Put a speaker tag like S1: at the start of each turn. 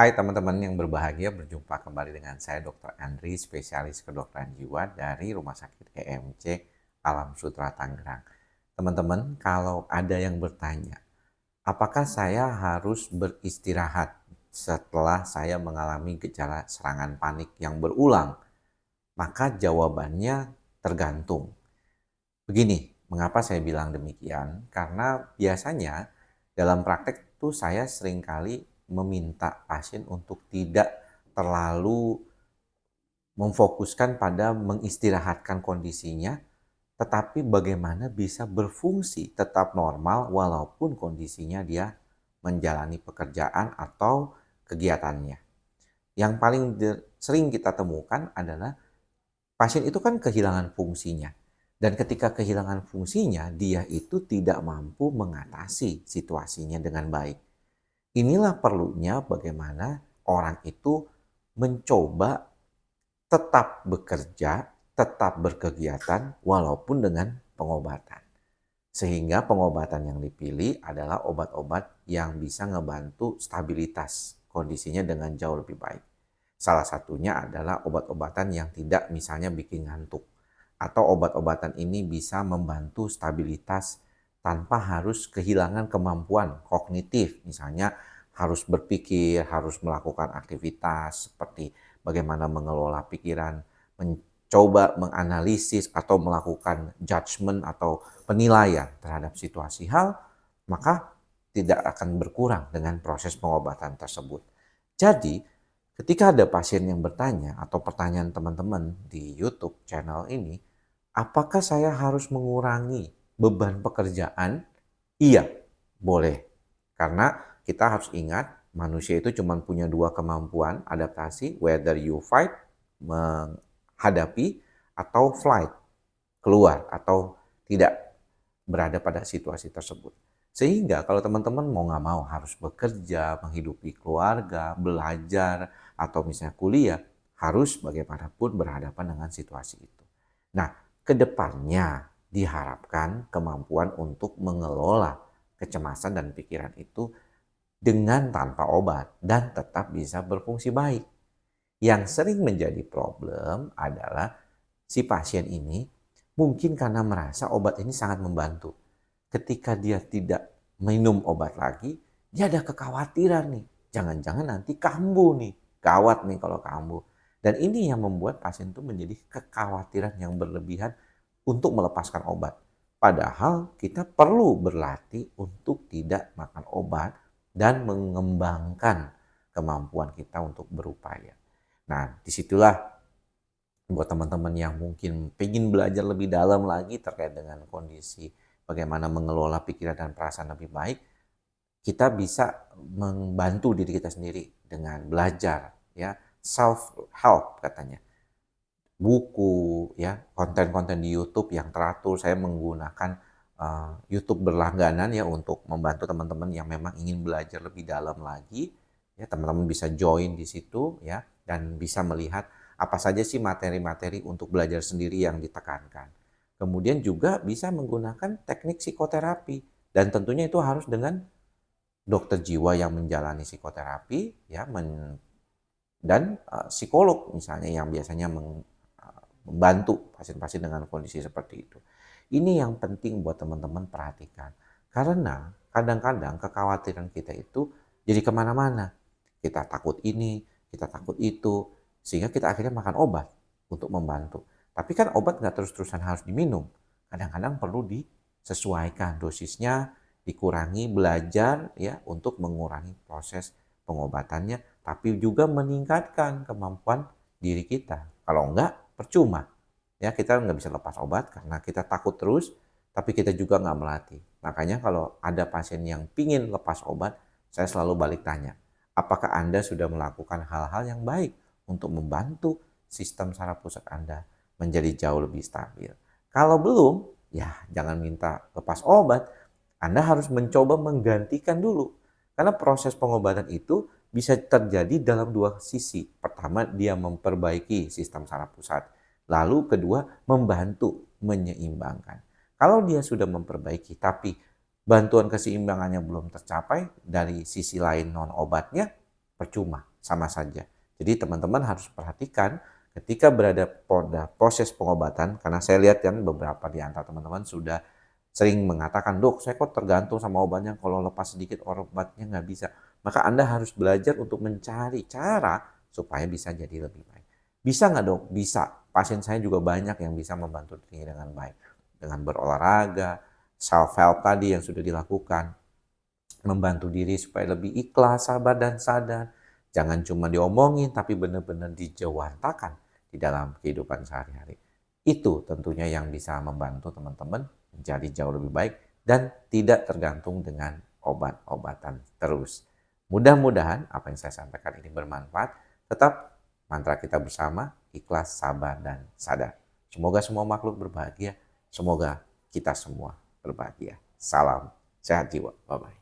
S1: Hai teman-teman yang berbahagia, berjumpa kembali dengan saya Dr. Andri, spesialis kedokteran jiwa dari Rumah Sakit EMC Alam Sutera Tangerang. Teman-teman, kalau ada yang bertanya, apakah saya harus beristirahat setelah saya mengalami gejala serangan panik yang berulang? Maka jawabannya tergantung. Begini, mengapa saya bilang demikian? Karena biasanya dalam praktek itu saya seringkali meminta pasien untuk tidak terlalu memfokuskan pada mengistirahatkan kondisinya, tetapi bagaimana bisa berfungsi tetap normal walaupun kondisinya dia menjalani pekerjaan atau kegiatannya. Yang paling sering kita temukan adalah pasien itu kan kehilangan fungsinya. Dan ketika kehilangan fungsinya, dia itu tidak mampu mengatasi situasinya dengan baik. Inilah perlunya bagaimana orang itu mencoba tetap bekerja, tetap berkegiatan, walaupun dengan pengobatan. Sehingga pengobatan yang dipilih adalah obat-obat yang bisa ngebantu stabilitas kondisinya dengan jauh lebih baik. Salah satunya adalah obat-obatan yang tidak misalnya bikin ngantuk. Atau obat-obatan ini bisa membantu stabilitas tanpa harus kehilangan kemampuan kognitif. Misalnya harus berpikir, harus melakukan aktivitas seperti bagaimana mengelola pikiran, mencoba menganalisis atau melakukan judgement atau penilaian terhadap situasi hal, maka tidak akan berkurang dengan proses pengobatan tersebut. Jadi, ketika ada pasien yang bertanya atau pertanyaan teman-teman di YouTube channel ini, apakah saya harus mengurangi beban pekerjaan? Iya, boleh. Karena kita harus ingat manusia itu cuma punya dua kemampuan adaptasi, whether you fight, menghadapi, atau flight, keluar atau tidak berada pada situasi tersebut. Sehingga kalau teman-teman mau nggak mau harus bekerja, menghidupi keluarga, belajar, atau misalnya kuliah, harus bagaimanapun berhadapan dengan situasi itu. Nah, kedepannya diharapkan kemampuan untuk mengelola kecemasan dan pikiran itu dengan tanpa obat dan tetap bisa berfungsi baik. Yang sering menjadi problem adalah si pasien ini mungkin karena merasa obat ini sangat membantu. Ketika dia tidak minum obat lagi, dia ada kekhawatiran nih. Jangan-jangan nanti kambuh nih. Gawat nih kalau kambuh. Dan ini yang membuat pasien itu menjadi kekhawatiran yang berlebihan untuk melepaskan obat. Padahal kita perlu berlatih untuk tidak makan obat dan mengembangkan kemampuan kita untuk berupaya. Nah, disitulah buat teman-teman yang mungkin pengen belajar lebih dalam lagi terkait dengan kondisi bagaimana mengelola pikiran dan perasaan lebih baik, kita bisa membantu diri kita sendiri dengan belajar, ya, self help katanya, buku, ya, konten-konten di YouTube yang teratur. Saya menggunakan YouTube berlangganan ya untuk membantu teman-teman yang memang ingin belajar lebih dalam lagi. Ya, teman-teman bisa join di situ ya dan bisa melihat apa saja sih materi-materi untuk belajar sendiri yang ditekankan. Kemudian juga bisa menggunakan teknik psikoterapi dan tentunya itu harus dengan dokter jiwa yang menjalani psikoterapi ya dan psikolog misalnya yang biasanya membantu pasien-pasien dengan kondisi seperti itu. Ini yang penting buat teman-teman perhatikan. Karena kadang-kadang kekhawatiran kita itu jadi kemana-mana. Kita takut ini, kita takut itu, sehingga kita akhirnya makan obat untuk membantu. Tapi kan obat nggak terus-terusan harus diminum. Kadang-kadang perlu disesuaikan dosisnya, dikurangi, belajar ya untuk mengurangi proses pengobatannya, tapi juga meningkatkan kemampuan diri kita. Kalau enggak, percuma. Ya, kita nggak bisa lepas obat karena kita takut terus, tapi kita juga nggak melatih. Makanya kalau ada pasien yang pingin lepas obat, saya selalu balik tanya, apakah Anda sudah melakukan hal-hal yang baik untuk membantu sistem saraf pusat Anda menjadi jauh lebih stabil? Kalau belum, ya jangan minta lepas obat. Anda harus mencoba menggantikan dulu. Karena proses pengobatan itu bisa terjadi dalam dua sisi. Pertama, dia memperbaiki sistem saraf pusat. Lalu kedua, membantu menyeimbangkan. Kalau dia sudah memperbaiki tapi bantuan keseimbangannya belum tercapai dari sisi lain non obatnya, percuma. sama saja. Jadi teman-teman harus perhatikan ketika berada pada proses pengobatan, karena saya lihat kan beberapa di antara teman-teman sudah sering mengatakan, "Dok, saya kok tergantung sama obatnya, kalau lepas sedikit obatnya nggak bisa." Maka Anda harus belajar untuk mencari cara supaya bisa jadi lebih baik. Bisa nggak, Dok? Bisa. Pasien saya juga banyak yang bisa membantu diri dengan baik. Dengan berolahraga, self-help tadi yang sudah dilakukan, membantu diri supaya lebih ikhlas, sabar, dan sadar. Jangan cuma diomongin, tapi benar-benar dijewantakan di dalam kehidupan sehari-hari. Itu tentunya yang bisa membantu teman-teman menjadi jauh lebih baik dan tidak tergantung dengan obat-obatan terus. Mudah-mudahan apa yang saya sampaikan ini bermanfaat. Tetap mantra kita bersama, ikhlas, sabar, dan sadar. Semoga semua makhluk berbahagia. Semoga kita semua berbahagia. Salam sehat jiwa. Bye-bye.